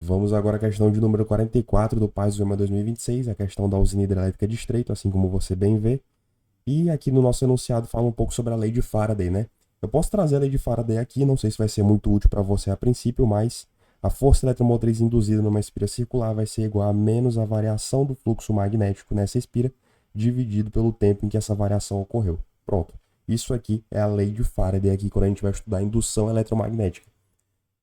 Vamos agora à questão de número 44 do PAS-UEMA 2026, a questão da usina hidrelétrica de Estreito, assim como você bem vê. E aqui no nosso enunciado fala um pouco sobre a lei de Faraday, né? Eu posso trazer a lei de Faraday aqui, não sei se vai ser muito útil para você a princípio, mas a força eletromotriz induzida numa espira circular vai ser igual a menos a variação do fluxo magnético nessa espira, dividido pelo tempo em que essa variação ocorreu. Pronto. Isso aqui é a lei de Faraday aqui quando a gente vai estudar indução eletromagnética.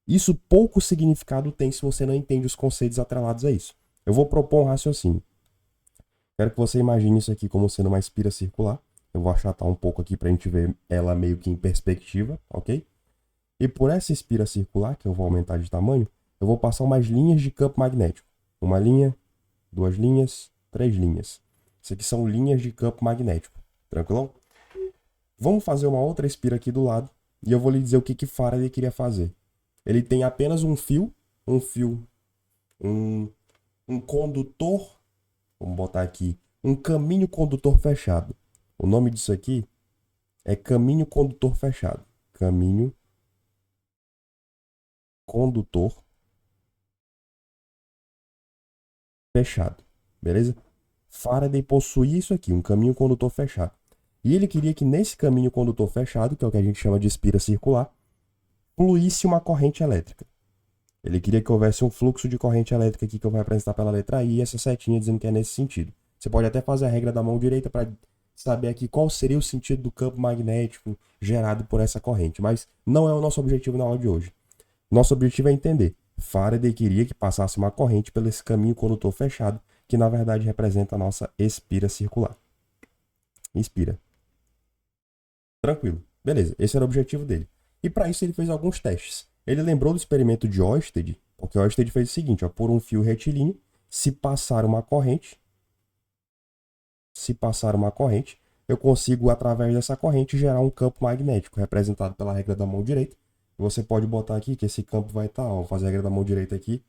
Isso pouco significado tem se você não entende os conceitos atrelados a isso. Eu vou propor um raciocínio. Quero que você imagine isso aqui como sendo uma espira circular. Eu vou achatar um pouco aqui para a gente ver ela meio que em perspectiva, ok? E por essa espira circular, que eu vou aumentar de tamanho, eu vou passar umas linhas de campo magnético. Uma linha, duas linhas, três linhas. Isso aqui são linhas de campo magnético. Tranquilão? Vamos fazer uma outra espira aqui do lado e eu vou lhe dizer o que Faraday queria fazer. Ele tem apenas um condutor, vamos botar aqui, um caminho condutor fechado. O nome disso aqui é caminho condutor fechado. Caminho condutor fechado, beleza? Faraday possuía isso aqui, um caminho condutor fechado. E ele queria que nesse caminho condutor fechado, que é o que a gente chama de espira circular, fluísse uma corrente elétrica. Ele queria que houvesse um fluxo de corrente elétrica aqui que eu vou representar pela letra I e essa setinha dizendo que é nesse sentido. Você pode até fazer a regra da mão direita para saber aqui qual seria o sentido do campo magnético gerado por essa corrente, mas não é o nosso objetivo na aula de hoje. Nosso objetivo é entender. Faraday queria que passasse uma corrente pelo esse caminho condutor fechado, que na verdade representa a nossa espira circular. Espira. Tranquilo. Beleza, esse era o objetivo dele. E para isso ele fez alguns testes. Ele lembrou do experimento de Ørsted, porque Ørsted fez o seguinte, ó, por um fio retilíneo, se passar uma corrente, eu consigo, através dessa corrente, gerar um campo magnético, representado pela regra da mão direita. Você pode botar aqui que esse campo vai estar, vou fazer a regra da mão direita aqui,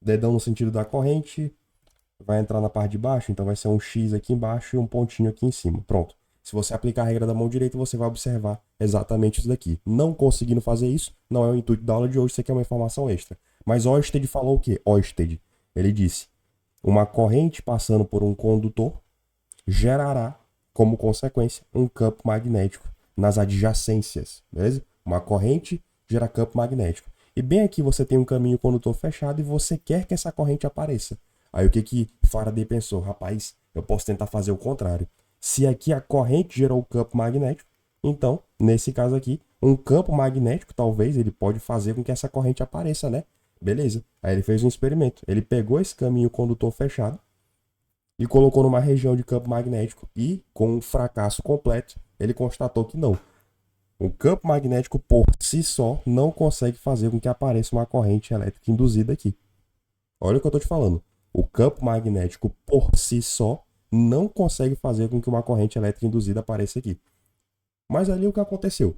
dedão no sentido da corrente, vai entrar na parte de baixo, então vai ser um X aqui embaixo e um pontinho aqui em cima. Pronto. Se você aplicar a regra da mão direita, você vai observar exatamente isso daqui. Não conseguindo fazer isso, não é o intuito da aula de hoje, isso aqui é uma informação extra. Mas Ørsted falou o quê? Ørsted, ele disse, uma corrente passando por um condutor gerará, como consequência, um campo magnético nas adjacências, beleza? Uma corrente gera campo magnético. E bem aqui você tem um caminho condutor fechado e você quer que essa corrente apareça. Aí o que Faraday pensou? Rapaz, eu posso tentar fazer o contrário. Se aqui a corrente gerou o campo magnético, então, nesse caso aqui, um campo magnético, talvez, ele pode fazer com que essa corrente apareça, né? Beleza. Aí ele fez um experimento. Ele pegou esse caminho condutor fechado e colocou numa região de campo magnético e, com um fracasso completo, ele constatou que não. O campo magnético, por si só, não consegue fazer com que apareça uma corrente elétrica induzida aqui. Olha o que eu estou te falando. O campo magnético, por si só, não consegue fazer com que uma corrente elétrica induzida apareça aqui. Mas ali o que aconteceu?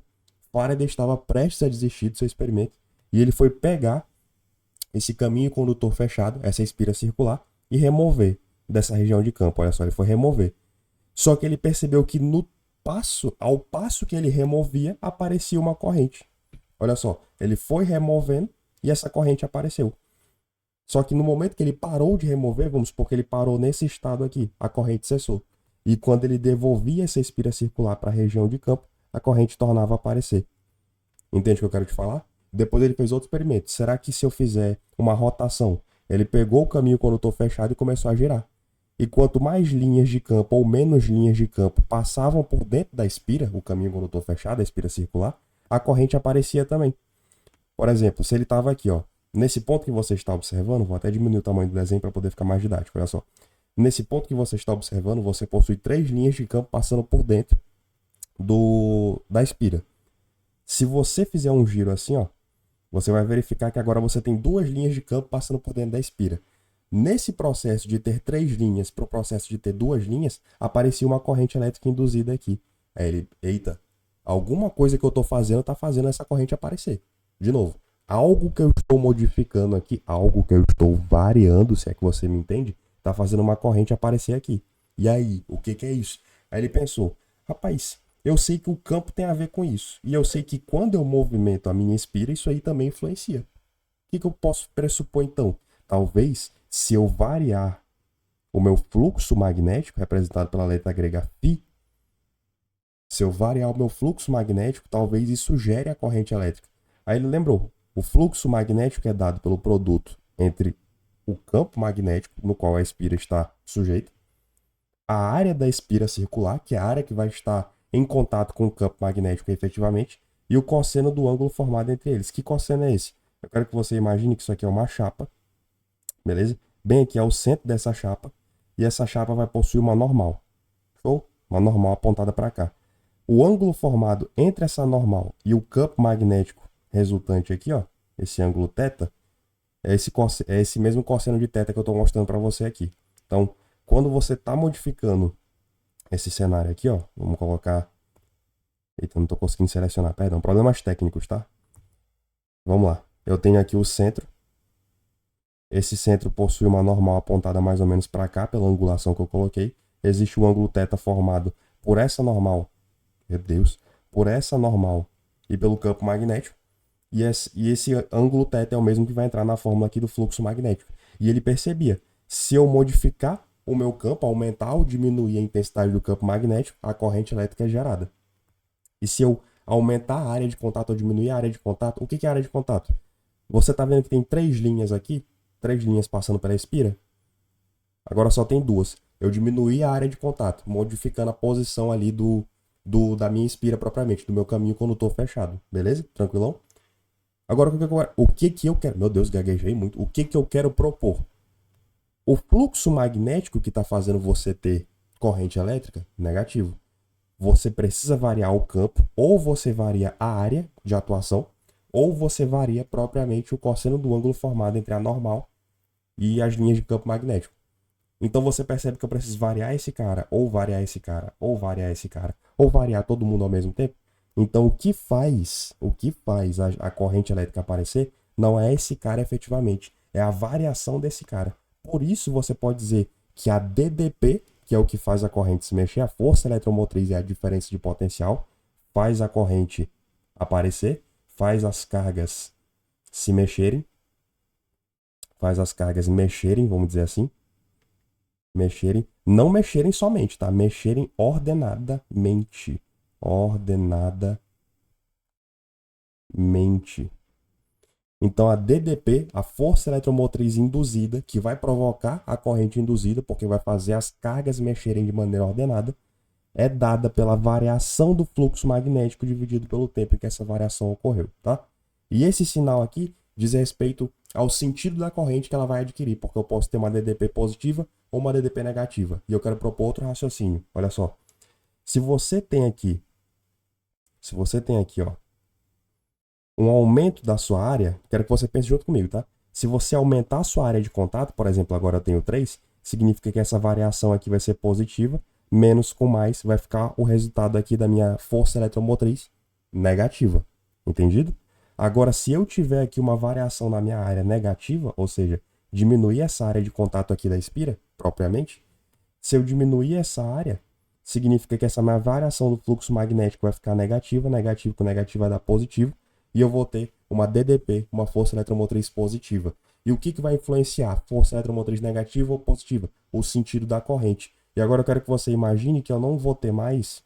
Faraday estava prestes a desistir do seu experimento e ele foi pegar esse caminho condutor fechado, essa espira circular, e remover dessa região de campo. Olha só, ele foi remover. Só que ele percebeu que ao passo que ele removia, aparecia uma corrente. Olha só, ele foi removendo e essa corrente apareceu. Só que no momento que ele parou de remover, vamos supor que ele parou nesse estado aqui, a corrente cessou. E quando ele devolvia essa espira circular para a região de campo, a corrente tornava a aparecer. Entende o que eu quero te falar? Depois ele fez outro experimento. Será que se eu fizer uma rotação, ele pegou o caminho condutor fechado e começou a girar? E quanto mais linhas de campo ou menos linhas de campo passavam por dentro da espira, o caminho condutor fechado, a espira circular, a corrente aparecia também. Por exemplo, se ele estava aqui, ó, nesse ponto que você está observando, vou até diminuir o tamanho do desenho para poder ficar mais didático, olha só. Nesse ponto que você está observando, você possui 3 linhas de campo passando por dentro da espira. Se você fizer um giro assim, ó, você vai verificar que agora você tem 2 linhas de campo passando por dentro da espira. Nesse processo de ter 3 linhas para o processo de ter 2 linhas, aparecia uma corrente elétrica induzida aqui. Aí ele, eita, alguma coisa que eu estou fazendo está fazendo essa corrente aparecer. De novo, algo que eu estou modificando aqui, algo que eu estou variando, se é que você me entende, está fazendo uma corrente aparecer aqui. E aí, o que é isso? Aí ele pensou, rapaz, eu sei que o campo tem a ver com isso. E eu sei que quando eu movimento a minha espira, isso aí também influencia. O que eu posso pressupor então? talvez, se eu variar o meu fluxo magnético, representado pela letra grega φ, se eu variar o meu fluxo magnético, talvez isso gere a corrente elétrica. Aí ele lembrou, o fluxo magnético é dado pelo produto entre o campo magnético, no qual a espira está sujeita, a área da espira circular, que é a área que vai estar em contato com o campo magnético efetivamente, e o cosseno do ângulo formado entre eles. Que cosseno é esse? Eu quero que você imagine que isso aqui é uma chapa, beleza? Bem aqui é o centro dessa chapa, e essa chapa vai possuir uma normal. Show? Uma normal apontada para cá. O ângulo formado entre essa normal e o campo magnético resultante aqui, ó, esse ângulo θ, é esse mesmo cosseno de θ que eu estou mostrando para você aqui. Então, quando você está modificando esse cenário aqui, ó, vamos colocar... Eita, não estou conseguindo selecionar, perdão, problemas técnicos, tá? Vamos lá. Eu tenho aqui o centro. Esse centro possui uma normal apontada mais ou menos para cá, pela angulação que eu coloquei. Existe o ângulo θ formado por essa normal, meu Deus, por essa normal e pelo campo magnético. E esse ângulo θ é o mesmo que vai entrar na fórmula aqui do fluxo magnético. E ele percebia, se eu modificar o meu campo, aumentar ou diminuir a intensidade do campo magnético, a corrente elétrica é gerada. E se eu aumentar a área de contato ou diminuir a área de contato, o que é a área de contato? Você está vendo que tem 3 linhas aqui, 3 linhas passando pela espira? Agora só tem 2. Eu diminuí a área de contato, modificando a posição ali da minha espira propriamente, do meu caminho condutor fechado. Beleza? Tranquilão? Agora, o que eu quero? Meu Deus, gaguejei muito. O que eu quero propor? O fluxo magnético que está fazendo você ter corrente elétrica, negativo. Você precisa variar o campo, ou você varia a área de atuação, ou você varia propriamente o cosseno do ângulo formado entre a normal e as linhas de campo magnético. Então você percebe que eu preciso variar esse cara, ou variar esse cara, ou variar esse cara, ou variar todo mundo ao mesmo tempo. Então o que faz a corrente elétrica aparecer não é esse cara efetivamente, é a variação desse cara. Por isso você pode dizer que a DDP, que é o que faz a corrente se mexer, a força eletromotriz é a diferença de potencial, faz a corrente aparecer, faz as cargas se mexerem, faz as cargas mexerem, vamos dizer assim. Mexerem, não mexerem somente, tá? Mexerem ordenadamente. Ordenadamente. Então a DDP, a força eletromotriz induzida, que vai provocar a corrente induzida, porque vai fazer as cargas mexerem de maneira ordenada, é dada pela variação do fluxo magnético dividido pelo tempo em que essa variação ocorreu, tá? E esse sinal aqui diz respeito ao sentido da corrente que ela vai adquirir, porque eu posso ter uma DDP positiva ou uma DDP negativa. E eu quero propor outro raciocínio. Olha só. Se você tem aqui, ó, um aumento da sua área, quero que você pense junto comigo, tá? Se você aumentar a sua área de contato, por exemplo, agora eu tenho 3, significa que essa variação aqui vai ser positiva, menos com mais vai ficar o resultado aqui da minha força eletromotriz negativa. Entendido? Agora, se eu tiver aqui uma variação na minha área negativa, ou seja, diminuir essa área de contato aqui da espira, propriamente, se eu diminuir essa área, significa que essa minha variação do fluxo magnético vai ficar negativa, negativo com negativo vai dar positivo, e eu vou ter uma DDP, uma força eletromotriz positiva. E o que vai influenciar? Força eletromotriz negativa ou positiva? O sentido da corrente. E agora eu quero que você imagine que eu não vou ter mais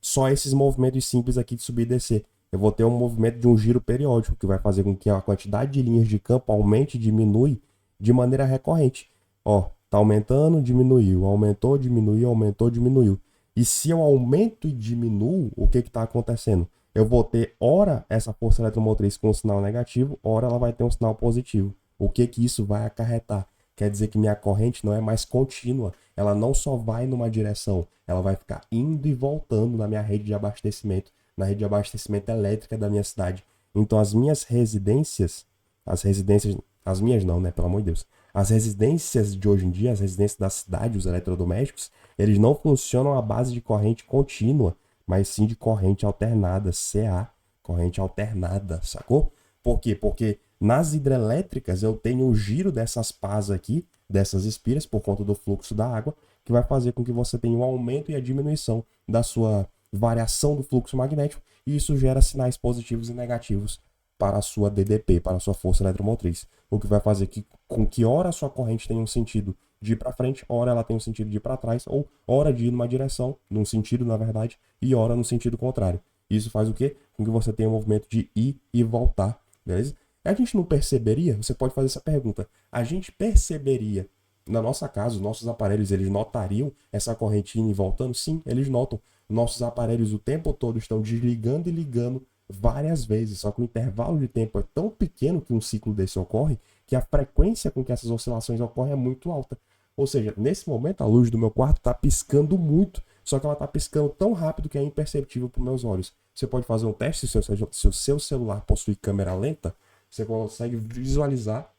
só esses movimentos simples aqui de subir e descer. Eu vou ter um movimento de um giro periódico, que vai fazer com que a quantidade de linhas de campo aumente e diminui de maneira recorrente. Ó, tá aumentando, diminuiu, aumentou, diminuiu, aumentou, diminuiu. E se eu aumento e diminuo, o que está acontecendo? Eu vou ter, ora, essa força eletromotriz com um sinal negativo, ora ela vai ter um sinal positivo. O que isso vai acarretar? Quer dizer que minha corrente não é mais contínua. Ela não só vai numa direção, ela vai ficar indo e voltando na minha rede de abastecimento, na rede de abastecimento elétrica da minha cidade. Então as minhas residências, as minhas não, né, pelo amor de Deus. As residências de hoje em dia, as residências da cidade, os eletrodomésticos, eles não funcionam à base de corrente contínua, mas sim de corrente alternada, CA, corrente alternada, sacou? Por quê? Porque nas hidrelétricas eu tenho o giro dessas pás aqui, dessas espiras, por conta do fluxo da água, que vai fazer com que você tenha um aumento e a diminuição da sua variação do fluxo magnético, e isso gera sinais positivos e negativos para a sua DDP, para a sua força eletromotriz. O que vai fazer com que ora a sua corrente tenha um sentido de ir para frente, ora ela tem um sentido de ir para trás, ou ora de ir numa direção, num sentido, na verdade, e ora no sentido contrário. Isso faz o quê? Com que você tenha um movimento de ir e voltar, beleza? A gente não perceberia? Você pode fazer essa pergunta. A gente perceberia, na nossa casa, os nossos aparelhos, eles notariam essa corrente indo e voltando? Sim, eles notam. Nossos aparelhos o tempo todo estão desligando e ligando várias vezes, só que o intervalo de tempo é tão pequeno que um ciclo desse ocorre, que a frequência com que essas oscilações ocorrem é muito alta. Ou seja, nesse momento a luz do meu quarto está piscando muito, só que ela está piscando tão rápido que é imperceptível para os meus olhos. Você pode fazer um teste se o seu celular possui câmera lenta, você consegue visualizar.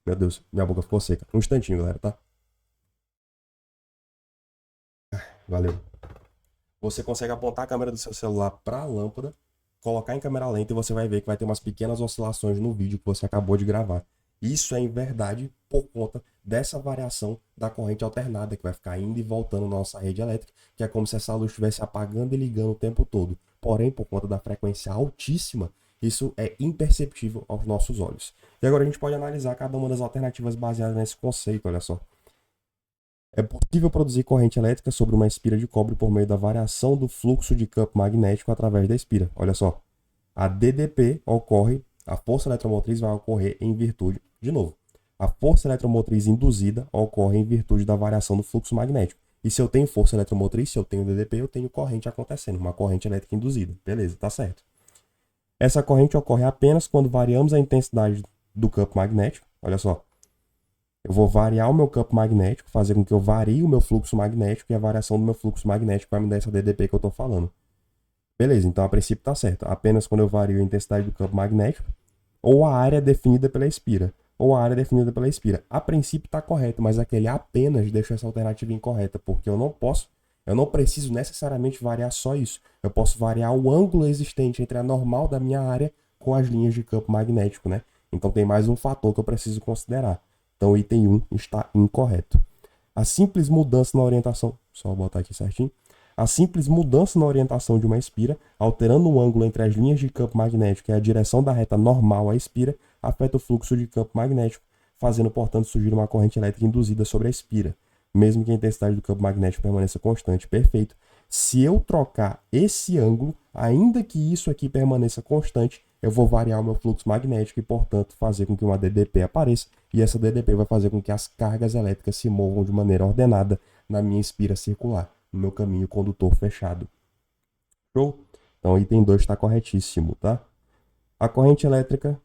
Meu Deus, minha boca ficou seca. Um instantinho, galera, tá? Valeu. Você consegue apontar a câmera do seu celular para a lâmpada, colocar em câmera lenta e você vai ver que vai ter umas pequenas oscilações no vídeo que você acabou de gravar. Isso é em verdade por conta dessa variação da corrente alternada que vai ficar indo e voltando na nossa rede elétrica, que é como se essa luz estivesse apagando e ligando o tempo todo. Porém, por conta da frequência altíssima, isso é imperceptível aos nossos olhos. E agora a gente pode analisar cada uma das alternativas baseadas nesse conceito, olha só. É possível produzir corrente elétrica sobre uma espira de cobre por meio da variação do fluxo de campo magnético através da espira. Olha só, a DDP ocorre, a força eletromotriz vai ocorrer em virtude, de novo, a força eletromotriz induzida ocorre em virtude da variação do fluxo magnético. E se eu tenho força eletromotriz, se eu tenho DDP, eu tenho corrente acontecendo, uma corrente elétrica induzida. Beleza, tá certo. Essa corrente ocorre apenas quando variamos a intensidade do campo magnético. Olha só. Eu vou variar o meu campo magnético, fazer com que eu varie o meu fluxo magnético, e a variação do meu fluxo magnético vai me dar essa DDP que eu estou falando. Beleza, então a princípio está certo. Apenas quando eu vario a intensidade do campo magnético, ou a área definida pela espira. Ou a área definida pela espira. A princípio está correto, mas aquele apenas deixa essa alternativa incorreta, porque eu não preciso necessariamente variar só isso. Eu posso variar o ângulo existente entre a normal da minha área com as linhas de campo magnético, né? Então tem mais um fator que eu preciso considerar. Então o item 1 está incorreto. A simples mudança na orientação, só botar aqui certinho. A simples mudança na orientação de uma espira, alterando o ângulo entre as linhas de campo magnético e a direção da reta normal à espira, afeta o fluxo de campo magnético, fazendo, portanto, surgir uma corrente elétrica induzida sobre a espira, mesmo que a intensidade do campo magnético permaneça constante. Perfeito. Se eu trocar esse ângulo, ainda que isso aqui permaneça constante, eu vou variar o meu fluxo magnético e, portanto, fazer com que uma DDP apareça, e essa DDP vai fazer com que as cargas elétricas se movam de maneira ordenada na minha espira circular, no meu caminho condutor fechado. Show? Então, o item 2 está corretíssimo, tá? A corrente elétrica...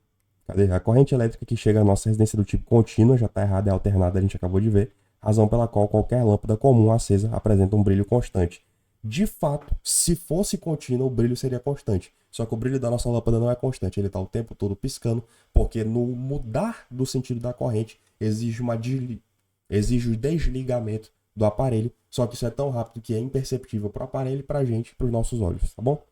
Cadê? A corrente elétrica que chega à nossa residência do tipo contínua, já está errada, é alternada, a gente acabou de ver, razão pela qual qualquer lâmpada comum acesa apresenta um brilho constante. De fato, se fosse contínua, o brilho seria constante. Só que o brilho da nossa lâmpada não é constante, ele está o tempo todo piscando, porque no mudar do sentido da corrente exige o desligamento do aparelho, só que isso é tão rápido que é imperceptível para o aparelho e para a gente, para os nossos olhos, tá bom?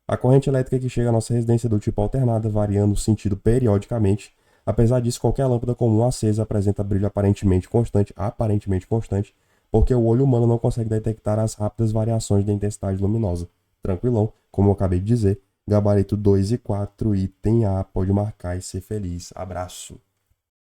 A corrente elétrica que chega à nossa residência é do tipo alternada, variando o sentido periodicamente. Apesar disso, qualquer lâmpada comum acesa apresenta brilho aparentemente constante, porque o olho humano não consegue detectar as rápidas variações da intensidade luminosa. Tranquilão, como eu acabei de dizer, gabarito 2 e 4, item A, pode marcar e ser feliz. Abraço.